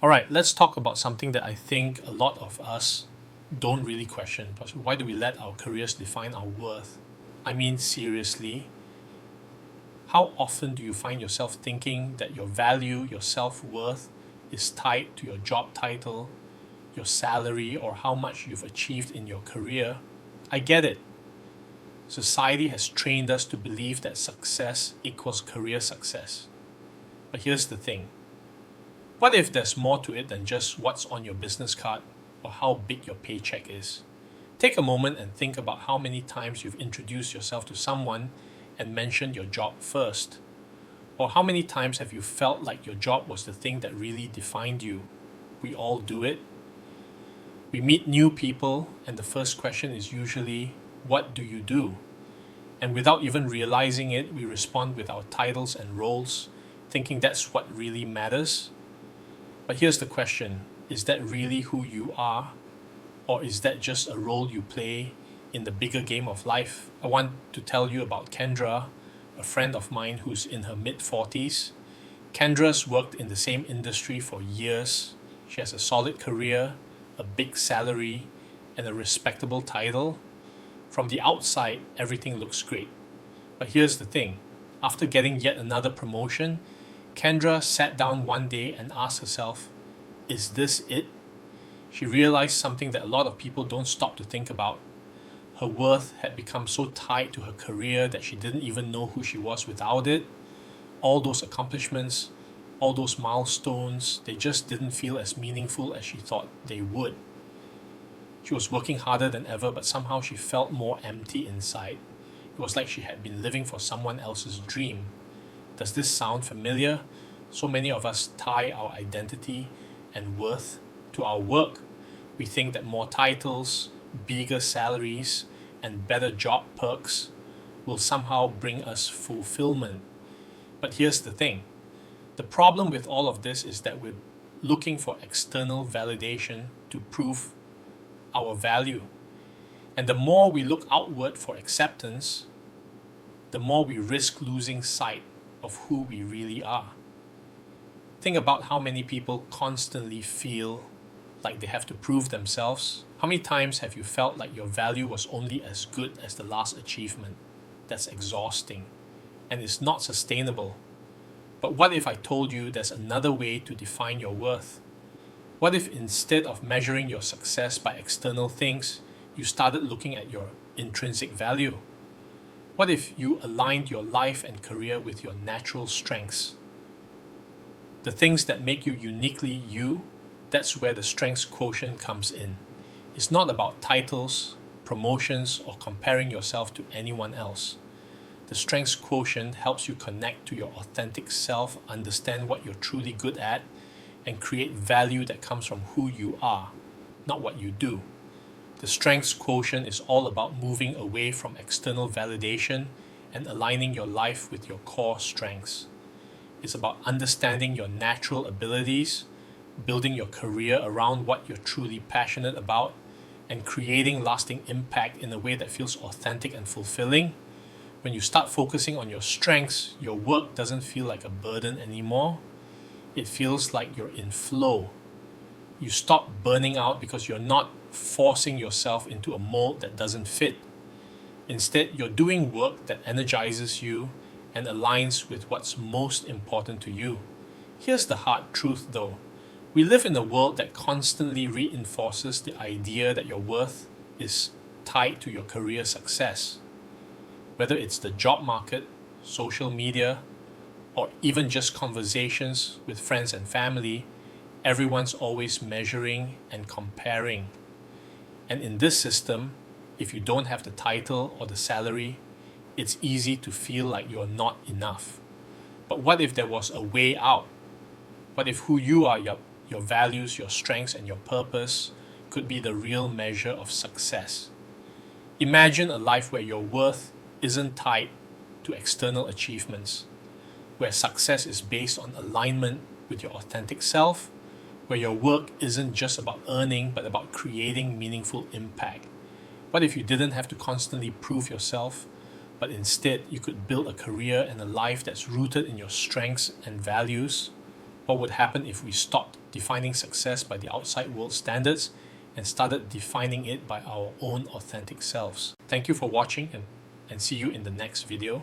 All right, let's talk about something that I think a lot of us don't really question. But why do we let our careers define our worth? I mean, seriously, how often do you find yourself thinking that your value, your self-worth is tied to your job title, your salary, or how much you've achieved in your career? I get it. Society has trained us to believe that success equals career success. But here's the thing. What if there's more to it than just what's on your business card or how big your paycheck is? Take a moment and think about how many times you've introduced yourself to someone and mentioned your job first. Or how many times have you felt like your job was the thing that really defined you? We all do it. We meet new people, and the first question is usually, what do you do? And without even realizing it, we respond with our titles and roles, thinking that's what really matters. But here's the question, is that really who you are? Or is that just a role you play in the bigger game of life? I want to tell you about Kendra, a friend of mine who's in her mid-40s. Kendra's worked in the same industry for years. She has a solid career, a big salary, and a respectable title. From the outside, everything looks great. But here's the thing. After getting yet another promotion, Kendra sat down one day and asked herself, is this it? She realized something that a lot of people don't stop to think about. Her worth had become so tied to her career that she didn't even know who she was without it. All those accomplishments, all those milestones, they just didn't feel as meaningful as she thought they would. She was working harder than ever, but somehow she felt more empty inside. It was like she had been living for someone else's dream. Does this sound familiar? So many of us tie our identity and worth to our work. We think that more titles, bigger salaries, and better job perks will somehow bring us fulfillment. But here's the thing. The problem with all of this is that we're looking for external validation to prove our value. And the more we look outward for acceptance, the more we risk losing sight of who we really are. Think about how many people constantly feel like they have to prove themselves. How many times have you felt like your value was only as good as the last achievement? That's exhausting and it's not sustainable. But what if I told you there's another way to define your worth? What if instead of measuring your success by external things, you started looking at your intrinsic value? What if you aligned your life and career with your natural strengths? The things that make you uniquely you, that's where the Strengths Quotient comes in. It's not about titles, promotions, or comparing yourself to anyone else. The Strengths Quotient helps you connect to your authentic self, understand what you're truly good at, and create value that comes from who you are, not what you do. The Strengths Quotient is all about moving away from external validation and aligning your life with your core strengths. It's about understanding your natural abilities, building your career around what you're truly passionate about, and creating lasting impact in a way that feels authentic and fulfilling. When you start focusing on your strengths, your work doesn't feel like a burden anymore. It feels like you're in flow. You stop burning out because you're not forcing yourself into a mold that doesn't fit. Instead, you're doing work that energizes you and aligns with what's most important to you. Here's the hard truth though. We live in a world that constantly reinforces the idea that your worth is tied to your career success. Whether it's the job market, social media, or even just conversations with friends and family, everyone's always measuring and comparing. And in this system, if you don't have the title or the salary, it's easy to feel like you're not enough. But what if there was a way out? What if who you are, your values, your strengths, and your purpose could be the real measure of success? Imagine a life where your worth isn't tied to external achievements, where success is based on alignment with your authentic self, where your work isn't just about earning but about creating meaningful impact. What if you didn't have to constantly prove yourself, but instead you could build a career and a life that's rooted in your strengths and values? What would happen if we stopped defining success by the outside world standards and started defining it by our own authentic selves. Thank you for watching and see you in the next video.